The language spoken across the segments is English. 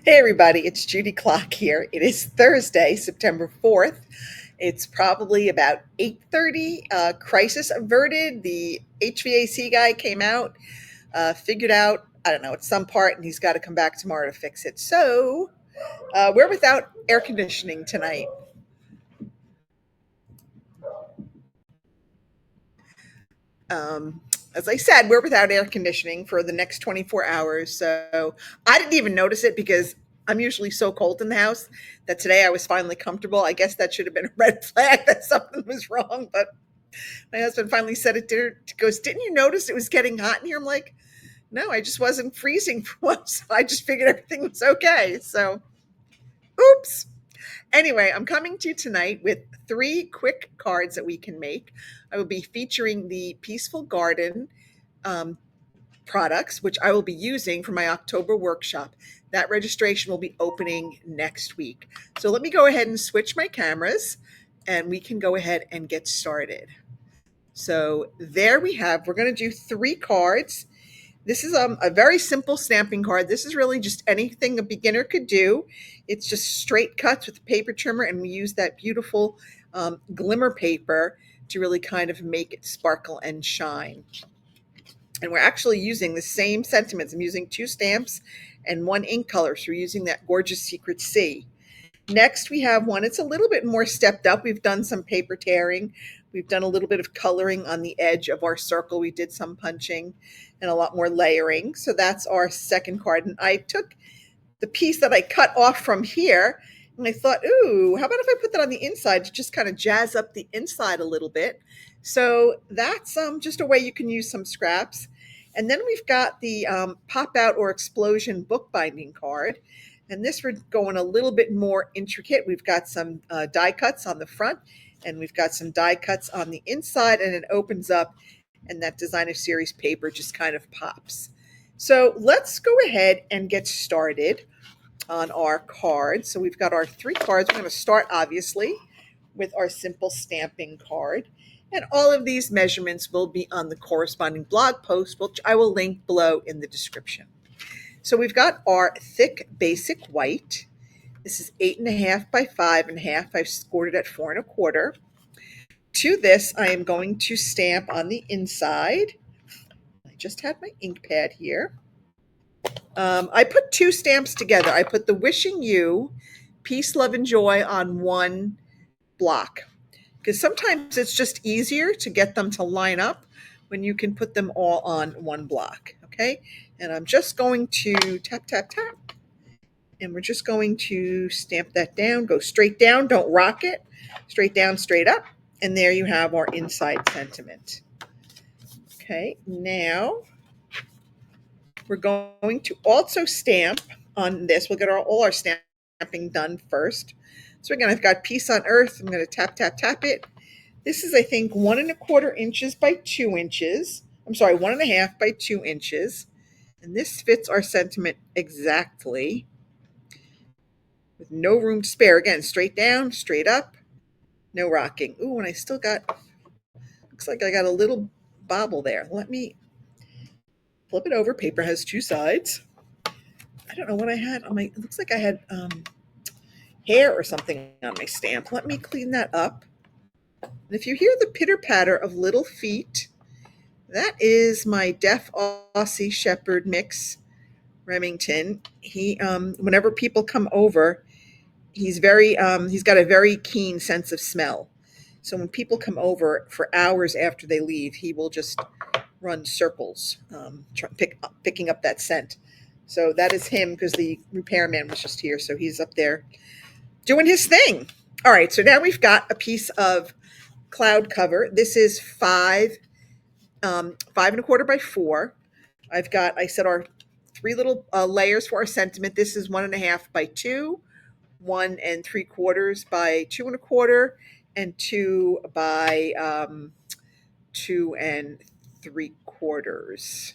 Hey everybody, it's Judy Klock here. It is Thursday, September 4th. It's probably about 8:30. Crisis averted. The HVAC guy came out, figured out, I don't know, it's some part, and he's got to come back tomorrow to fix it. So, we're without air conditioning tonight. Um, as I said, we're without air conditioning for the next 24 hours. So I didn't even notice it because I'm usually so cold in the house that today I was finally comfortable. I guess that should have been a red flag that something was wrong. But my husband finally said at dinner, he goes, "Didn't you notice it was getting hot in here?" I'm like, "No, I just wasn't freezing for once. I just figured everything was okay." So, oops. Anyway, I'm coming to you tonight with three quick cards that we can make. I will be featuring the Peaceful Garden um, products, which I will be using for my October workshop. That registration will be opening next week. So let me go ahead and switch my cameras and we can go ahead and get started. So there we have, we're going to do three cards. This is a very simple stamping card. This is really just anything a beginner could do. It's just straight cuts with a paper trimmer, and we use that beautiful glimmer paper to really kind of make it sparkle and shine. And we're actually using the same sentiments. I'm using two stamps and one ink color. So we're using that gorgeous Secret C. Next, we have one. It's a little bit more stepped up. We've done some paper tearing. We've done a little bit of coloring on the edge of our circle. We did some punching and a lot more layering. So that's our second card. And I took the piece that I cut off from here and I thought, ooh, how about if I put that on the inside to just kind of jazz up the inside a little bit? So that's just a way you can use some scraps. And then we've got the pop out or explosion bookbinding card. And this we're going a little bit more intricate. We've got some die cuts on the front and we've got some die cuts on the inside, and it opens up and that designer series paper just kind of pops. So let's go ahead and get started on our cards. So we've got our three cards. We're going to start obviously with our simple stamping card. And all of these measurements will be on the corresponding blog post, which I will link below in the description. So we've got our thick basic white. This is 8.5 by 5.5. I've scored it at 4 1/4. To this, I am going to stamp on the inside. I just had my ink pad here. I put two stamps together. I put the Wishing You, Peace, Love, and Joy on one block because sometimes it's just easier to get them to line up when you can put them all on one block. Okay. And I'm just going to tap, tap, tap. And we're just going to stamp that down, go straight down, don't rock it, straight down, straight up. And there you have our inside sentiment. Okay, now we're going to also stamp on this. We'll get all our stamping done first. So again, I've got Peace on Earth. I'm going to tap, tap, tap it. This is, I think, 1 1/4 inches by 2 inches. I'm sorry, 1.5 by 2 inches. And this fits our sentiment exactly with no room to spare. Again, straight down, straight up, no rocking. Ooh, and I still got, looks like I got a little bobble there. Let me flip it over. Paper has two sides. I don't know what I had on my, it looks like I had hair or something on my stamp. Let me clean that up. And if you hear the pitter patter of little feet, that is my deaf Aussie Shepherd mix, Remington. He, whenever people come over, he's he's got a very keen sense of smell. So when people come over for hours after they leave, he will just run circles, picking up that scent. So that is him because the repairman was just here. So he's up there doing his thing. All right. So now we've got a piece of cloud cover. This is 5 1/4 by 4. I've got, I said, our three little layers for our sentiment. This is 1.5 by 2, 1 3/4 by 2 1/4, and 2 by 2 3/4.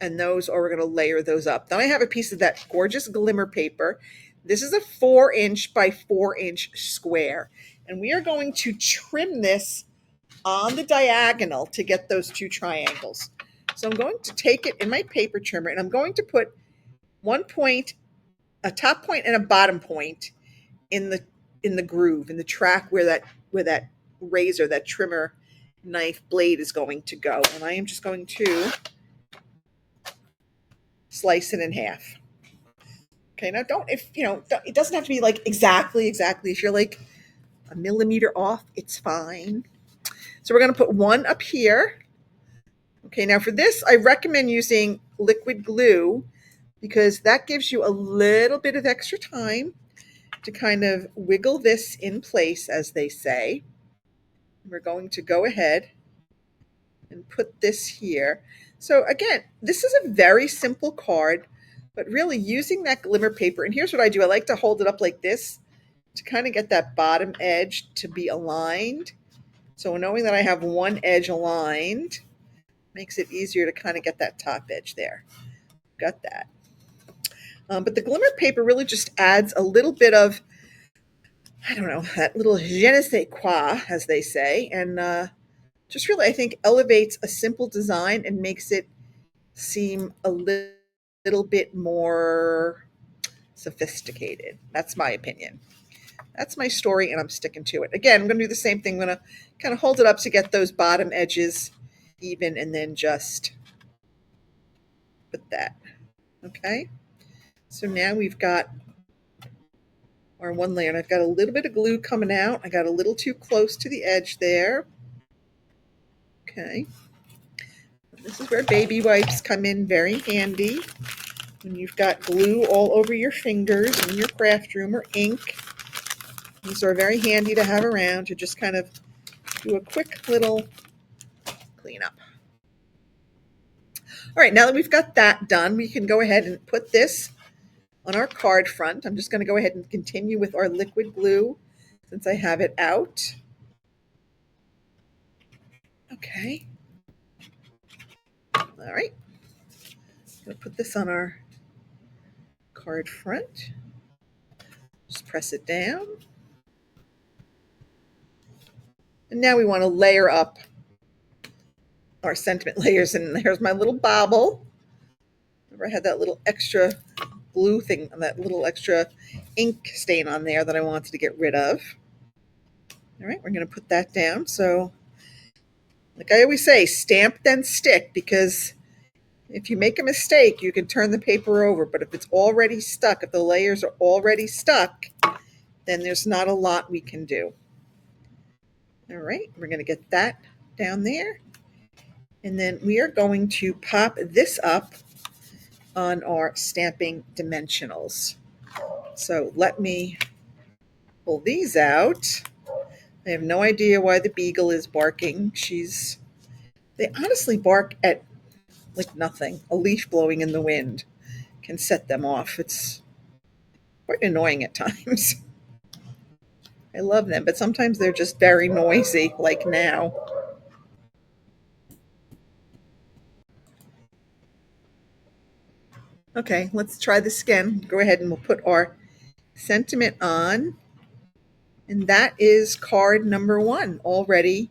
And those, or we're going to layer those up. Then I have a piece of that gorgeous glimmer paper. This is a 4 inch by 4 inch square. And we are going to trim this on the diagonal to get those two triangles. So I'm going to take it in my paper trimmer and I'm going to put one point a top point and a bottom point in the groove, in the track where that razor, that trimmer knife blade is going to go. And I am just going to slice it in half. Okay, now don't, if you know, it doesn't have to be like exactly. If you're like a millimeter off, it's fine. So we're going to put one up here. Okay, now for this, I recommend using liquid glue because that gives you a little bit of extra time to kind of wiggle this in place, as they say. We're going to go ahead and put this here. So again, this is a very simple card, but really using that glimmer paper, and here's what I do. I like to hold it up like this to kind of get that bottom edge to be aligned. So knowing that I have one edge aligned makes it easier to kind of get that top edge there. Got that. But the glimmer paper really just adds a little bit of, I don't know, that little je ne sais quoi, as they say, and just really, I think, elevates a simple design and makes it seem a little bit more sophisticated. That's my opinion. That's my story, and I'm sticking to it. Again, I'm going to do the same thing. I'm going to kind of hold it up to get those bottom edges even, and then just put that. Okay? So now we've got our one layer, and I've got a little bit of glue coming out. I got a little too close to the edge there. Okay. This is where baby wipes come in very handy. When you've got glue all over your fingers in your craft room, or ink, these are very handy to have around to just kind of do a quick little cleanup. All right, now that we've got that done, we can go ahead and put this on our card front. I'm just going to go ahead and continue with our liquid glue since I have it out. Okay. All right. I'm going to put this on our card front. Just press it down. And now we want to layer up our sentiment layers. And here's my little bobble. Remember, I had that little extra glue thing, that little extra ink stain on there that I wanted to get rid of. All right, we're going to put that down. So, like I always say, stamp then stick, because if you make a mistake, you can turn the paper over. But if it's already stuck, if the layers are already stuck, then there's not a lot we can do. All right, we're going to get that down there. And then we are going to pop this up on our stamping dimensionals. So let me pull these out. I have no idea why the beagle is barking. They honestly bark at like nothing. A leaf blowing in the wind can set them off. It's quite annoying at times. I love them, but sometimes they're just very noisy, like now. Okay, let's try this again. Go ahead and we'll put our sentiment on. And that is card number 1 already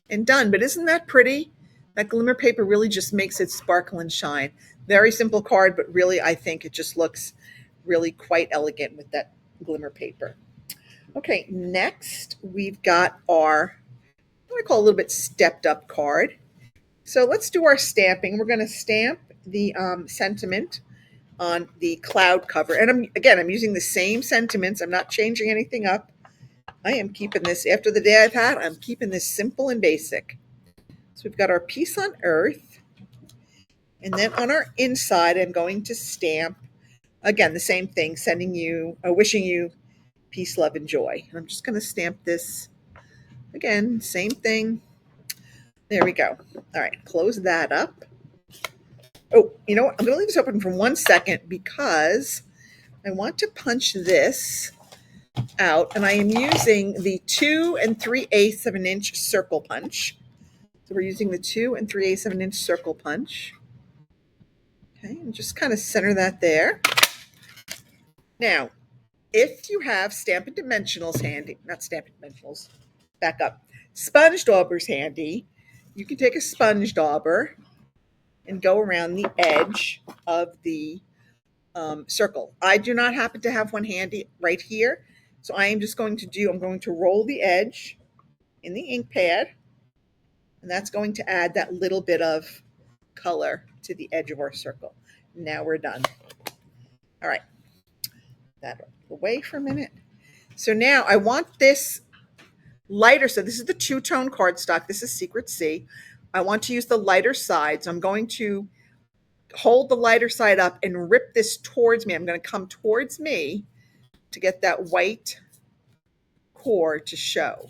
and done. But isn't that pretty? That glimmer paper really just makes it sparkle and shine. Very simple card, but really I think it just looks really quite elegant with that glimmer paper. Okay, next we've got our, what I call a little bit stepped up card. So let's do our stamping. We're going to stamp the sentiment on the cloud cover. And I'm using the same sentiments. I'm not changing anything up. I am keeping this, after the day I've had, I'm keeping this simple and basic. So we've got our peace on earth. And then on our inside, I'm going to stamp, again, the same thing, wishing you peace, love, and joy. And I'm just going to stamp this, again, same thing. There we go. All right, close that up. Oh, you know what? I'm going to leave this open for 1 second because I want to punch this out, and I am using the 2 3/8 of an inch circle punch. So we're using the 2 3/8 of an inch circle punch. Okay, and just kind of center that there. Now, if you have Stampin' Dimensionals handy, not Stampin' Dimensionals, back up, sponge daubers handy, you can take a sponge dauber and go around the edge of the circle. I do not happen to have one handy right here. So I'm going to roll the edge in the ink pad, and that's going to add that little bit of color to the edge of our circle. Now we're done. All right, that away for a minute. So now I want this lighter. So this is the two-tone cardstock. This is Secret C. I want to use the lighter side. So I'm going to hold the lighter side up and rip this towards me. I'm going to come towards me to get that white core to show.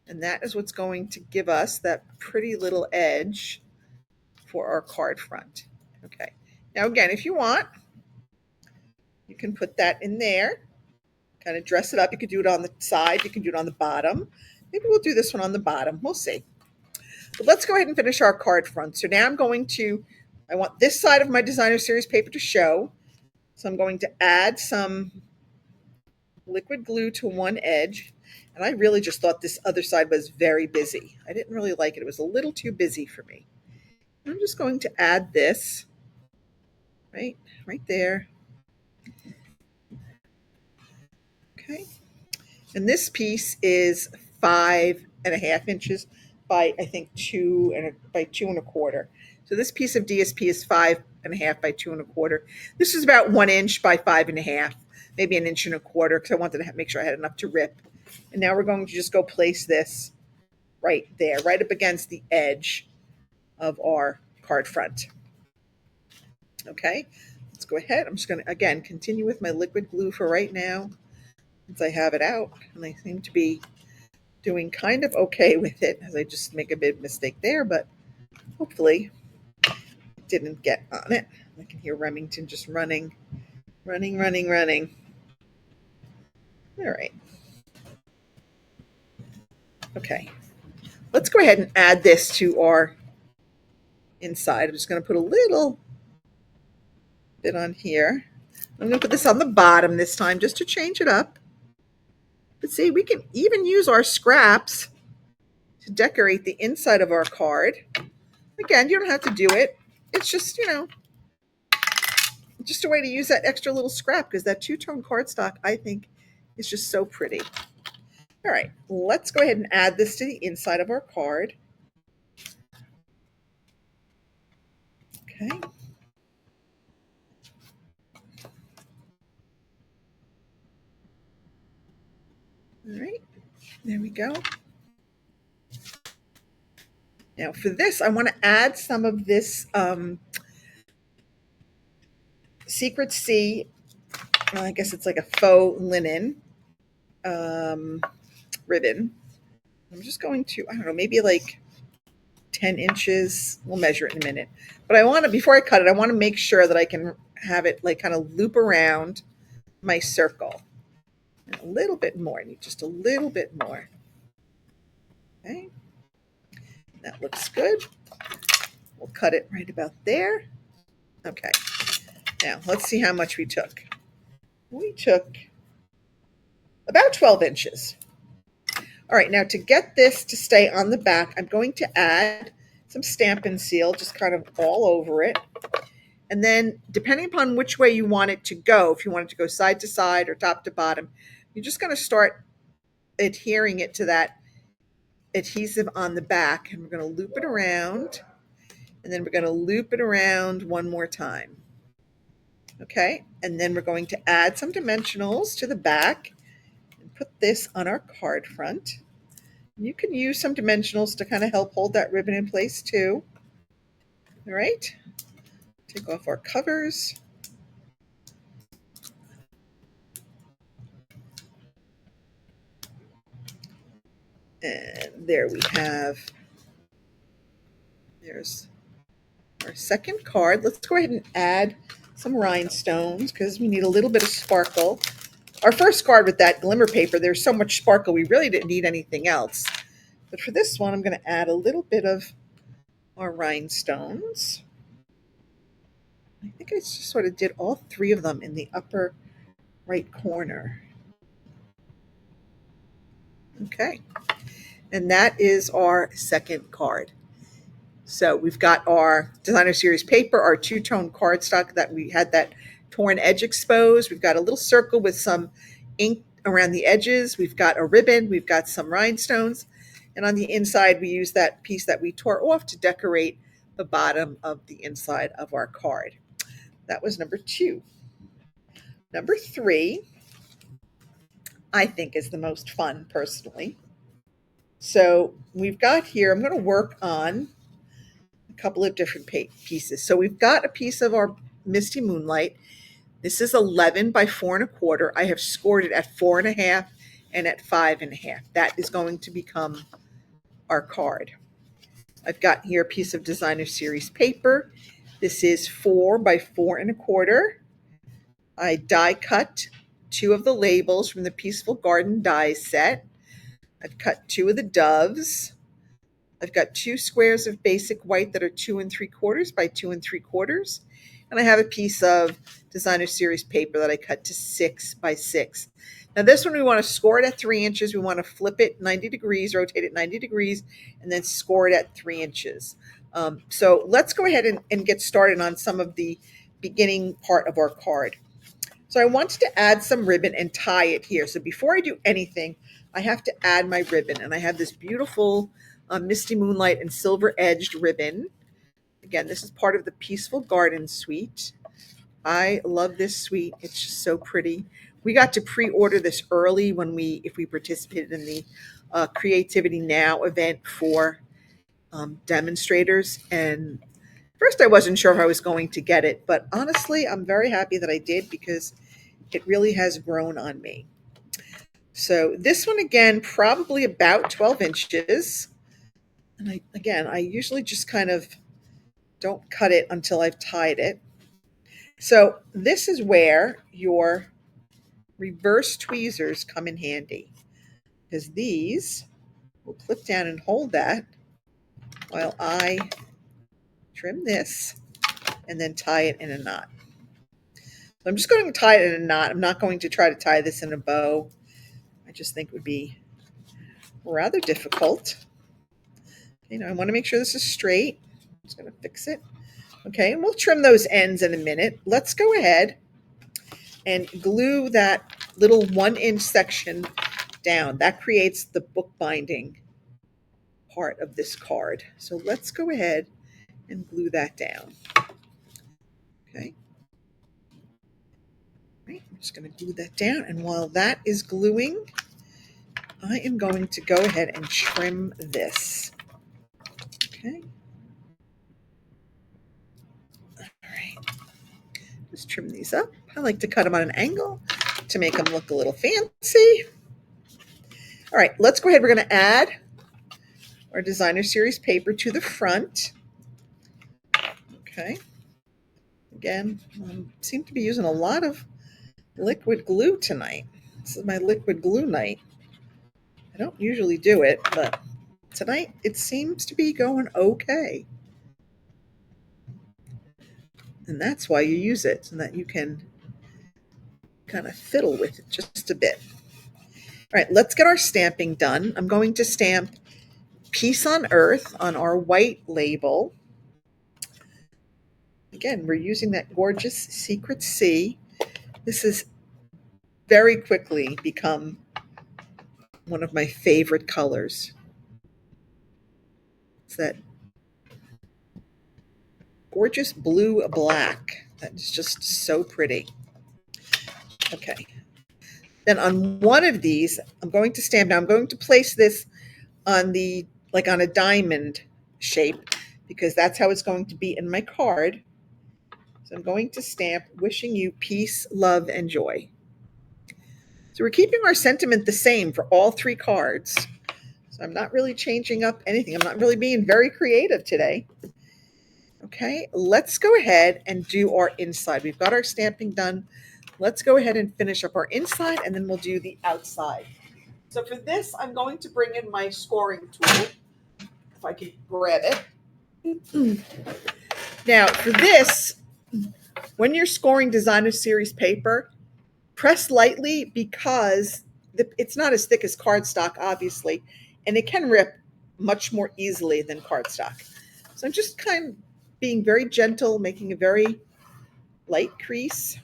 And that is what's going to give us that pretty little edge for our card front. Okay. Now again, if you want, you can put that in there, kind of dress it up. You could do it on the side. You can do it on the bottom. Maybe we'll do this one on the bottom. We'll see. But let's go ahead and finish our card front. So now I want this side of my designer series paper to show. So I'm going to add some liquid glue to one edge. And I really just thought this other side was very busy. I didn't really like it. It was a little too busy for me. I'm just going to add this right there. Okay. And this piece is 5.5 inches by, I think, 2.25. So this piece of DSP is 5.5 by 2.25. This is about 1 inch by 5.5, maybe 1.25 inches, because I wanted to make sure I had enough to rip. And now we're going to just go place this right there, right up against the edge of our card front. Okay, let's go ahead. I'm just going to, again, continue with my liquid glue for right now, since I have it out, and I seem to be doing kind of okay with it, as I just make a big mistake there, but hopefully it didn't get on it. I can hear Remington just running. All right. Okay, let's go ahead and add this to our inside. I'm just going to put a little bit on here. I'm going to put this on the bottom this time just to change it up. But see, we can even use our scraps to decorate the inside of our card. Again, you don't have to do it. It's just, just a way to use that extra little scrap, because that two-tone cardstock, I think, is just so pretty. All right, let's go ahead and add this to the inside of our card. Okay. All right, there we go. Now for this, I want to add some of this Secret C, I guess it's like a faux linen ribbon. I'm just going to, I don't know, maybe like 10 inches. We'll measure it in a minute. But before I cut it, I want to make sure that I can have it like kind of loop around my circle. And a little bit more. I need just a little bit more. Okay. That looks good. We'll cut it right about there. Okay. Now, let's see how much we took. We took about 12 inches. All right, now to get this to stay on the back, I'm going to add some Stampin' Seal, just kind of all over it. And then, depending upon which way you want it to go, if you want it to go side to side or top to bottom, you're just going to start adhering it to that adhesive on the back. And we're going to loop it around. And then we're going to loop it around one more time. Okay, and then we're going to add some dimensionals to the back and put this on our card front. You can use some dimensionals to kind of help hold that ribbon in place too. All right, take off our covers. And there we have, there's our second card. Let's go ahead and add some rhinestones because we need a little bit of sparkle. Our first card with that glimmer paper, there's so much sparkle, we really didn't need anything else. But for this one, I'm going to add a little bit of our rhinestones. I think I just sort of did all 3 of them in the upper right corner. Okay. And that is our second card. So we've got our designer series paper, our two-tone cardstock that we had that pour and edge exposed. We've got a little circle with some ink around the edges. We've got a ribbon. We've got some rhinestones. And on the inside, we use that piece that we tore off to decorate the bottom of the inside of our card. That was number 2. Number 3, I think, is the most fun personally. So we've got here, I'm going to work on a couple of different pieces. So we've got a piece of our Misty Moonlight. This is 11 by 4.25. I have scored it at 4.5 and at 5.5. That is going to become our card. I've got here a piece of designer series paper. This is 4 by 4.25. I die cut 2 of the labels from the Peaceful Garden die set. I've cut 2 of the doves. I've got 2 squares of basic white that are 2 3/4 by 2 3/4. And I have a piece of designer series paper that I cut to 6 by 6. Now this one we want to score it at 3 inches. We want to flip it 90 degrees, rotate it 90 degrees, and then score it at 3 inches. So let's go ahead and get started on some of the beginning part of our card. So I wanted to add some ribbon and tie it here. So before I do anything, I have to add my ribbon. And I have this beautiful Misty Moonlight and silver edged ribbon. Again, this is part of the Peaceful Garden suite. I love this suite. It's just so pretty. We got to pre-order this early if we participated in the Creativity Now event for demonstrators. And first I wasn't sure if I was going to get it, but honestly, I'm very happy that I did because it really has grown on me. So this one, again, probably about 12 inches. And I usually just kind of don't cut it until I've tied it. So this is where your reverse tweezers come in handy, because these will clip down and hold that while I trim this and then tie it in a knot. So I'm just going to tie it in a knot. I'm not going to try to tie this in a bow. I just think it would be rather difficult. I want to make sure this is straight. I'm just going to fix it. Okay, and we'll trim those ends in a minute. Let's go ahead and glue that little 1-inch section down. That creates the bookbinding part of this card. So let's go ahead and glue that down. Okay. Right, I'm just going to glue that down. And while that is gluing, I am going to go ahead and trim this. Okay. All right. Just trim these up. I like to cut them on an angle to make them look a little fancy. All right, let's go ahead. We're going to add our designer series paper to the front. Okay. Again, I seem to be using a lot of liquid glue tonight. This is my liquid glue night. I don't usually do it, but tonight it seems to be going okay. And that's why you use it, so that you can kind of fiddle with it just a bit. All right, let's get our stamping done. I'm going to stamp Peace on Earth on our white label. Again, we're using that gorgeous Secret Sea. This has very quickly become one of my favorite colors. It's that gorgeous blue black that is just so pretty. Okay. Then on one of these, I'm going to stamp. Now I'm going to place this on on a diamond shape, because that's how it's going to be in my card. So I'm going to stamp wishing you peace, love, and joy. So we're keeping our sentiment the same for all 3 cards. So I'm not really changing up anything. I'm not really being very creative today. Okay, let's go ahead and do our inside. We've got our stamping done. Let's go ahead and finish up our inside, and then we'll do the outside. So for this, I'm going to bring in my scoring tool, if I can grab it. Now, for this, when you're scoring designer series paper, press lightly, because it's not as thick as cardstock, obviously, and it can rip much more easily than cardstock. So I'm just kind of being very gentle, making a very light crease.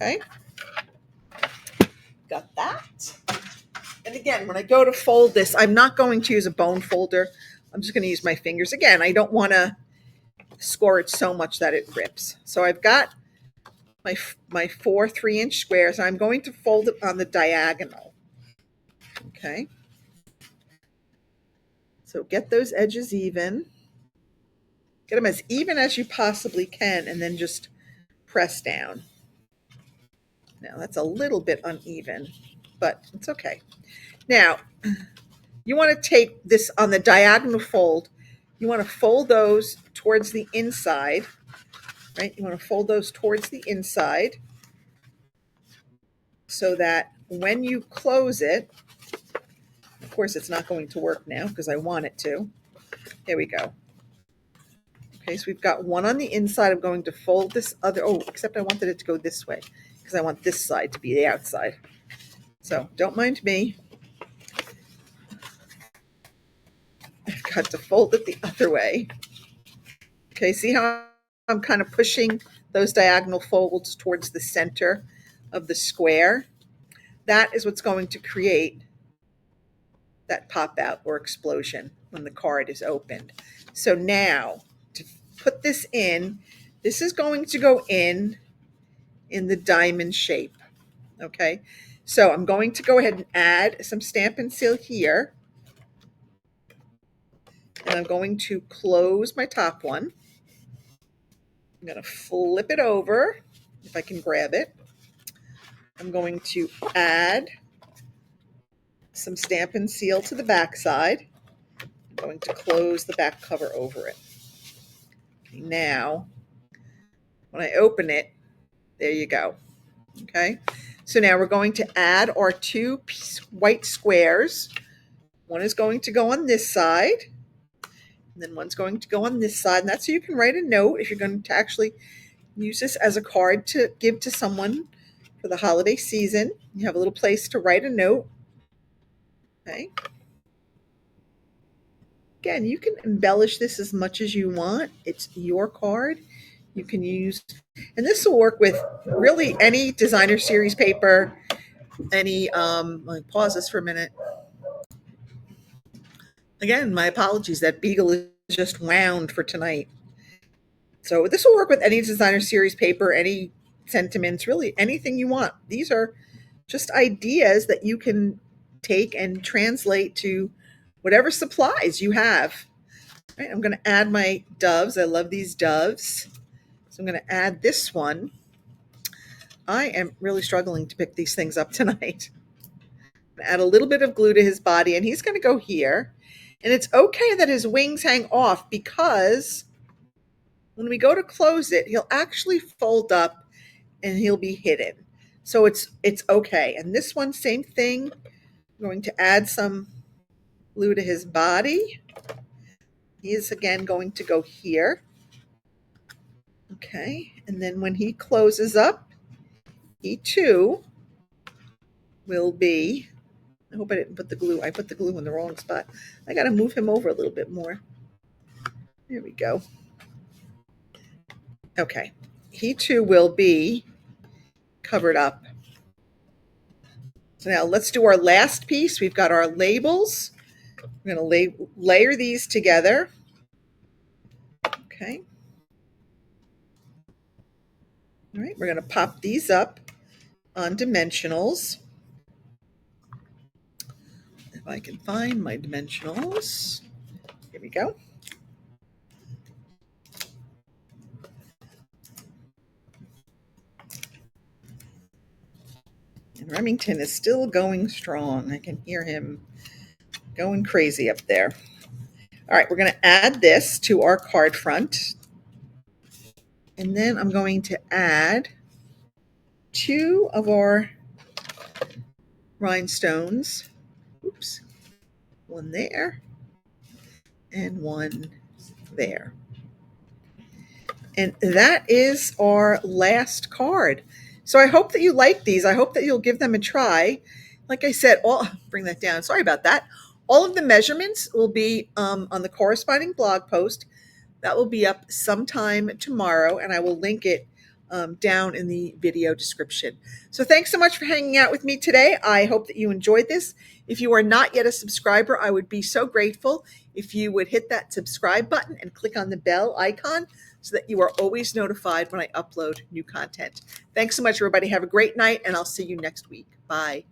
Okay, got that. And again, when I go to fold this, I'm not going to use a bone folder. I'm just going to use my fingers. Again, I don't want to score it so much that it rips. So I've got my 4 3-inch squares. I'm going to fold it on the diagonal. Okay. So get those edges even. Get them as even as you possibly can, and then just press down. Now that's a little bit uneven, but it's okay. Now, you want to take this on the diagonal fold. You want to fold those towards the inside, right? You want to fold those towards the inside so that when you close it, of course it's not going to work now because I want it to. There we go. Okay, so we've got one on the inside. I'm going to fold this other, except I wanted it to go this way because I want this side to be the outside. So don't mind me. I've got to fold it the other way. Okay, see how I'm kind of pushing those diagonal folds towards the center of the square? That is what's going to create that pop out or explosion when the card is opened. So now to put this in, this is going to go in the diamond shape. Okay, so I'm going to go ahead and add some Stampin' Seal here. And I'm going to close my top one. I'm going to flip it over if I can grab it. I'm going to add some Stampin' Seal to the back side. I'm going to close the back cover over it. Okay, now, when I open it, there you go. Okay, so now we're going to add our 2 white squares. One is going to go on this side, and then one's going to go on this side. And that's so you can write a note if you're going to actually use this as a card to give to someone for the holiday season. You have a little place to write a note. Okay. Again, you can embellish this as much as you want. It's your card. You can use, and this will work with really any designer series paper, any, let me pause this for a minute. Again, my apologies, that beagle is just wound for tonight. So this will work with any designer series paper, any sentiments, really anything you want. These are just ideas that you can take and translate to whatever supplies you have. All right, I'm going to add my doves. I love these doves. So I'm going to add this one. I am really struggling to pick these things up tonight. Add a little bit of glue to his body, and he's going to go here. And it's okay that his wings hang off because when we go to close it, he'll actually fold up and he'll be hidden. So it's okay. And this one, same thing. I'm going to add some glue to his body. He is again going to go here. Okay. And then when he closes up, he too will be, I hope I didn't put the glue. I put the glue in the wrong spot. I got to move him over a little bit more. There we go. Okay. He too will be covered up. So now let's do our last piece. We've got our labels. We're going to layer these together. Okay. All right, we're going to pop these up on dimensionals. If I can find my dimensionals. Here we go. And Remington is still going strong. I can hear him going crazy up there. All right, we're going to add this to our card front. And then I'm going to add 2 of our rhinestones. Oops. One there and one there. And that is our last card. So I hope that you like these. I hope that you'll give them a try. Like I said, bring that down. Sorry about that. All of the measurements will be on the corresponding blog post. That will be up sometime tomorrow, and I will link it down in the video description. So thanks so much for hanging out with me today. I hope that you enjoyed this. If you are not yet a subscriber, I would be so grateful if you would hit that subscribe button and click on the bell icon so that you are always notified when I upload new content. Thanks so much, everybody. Have a great night, and I'll see you next week. Bye.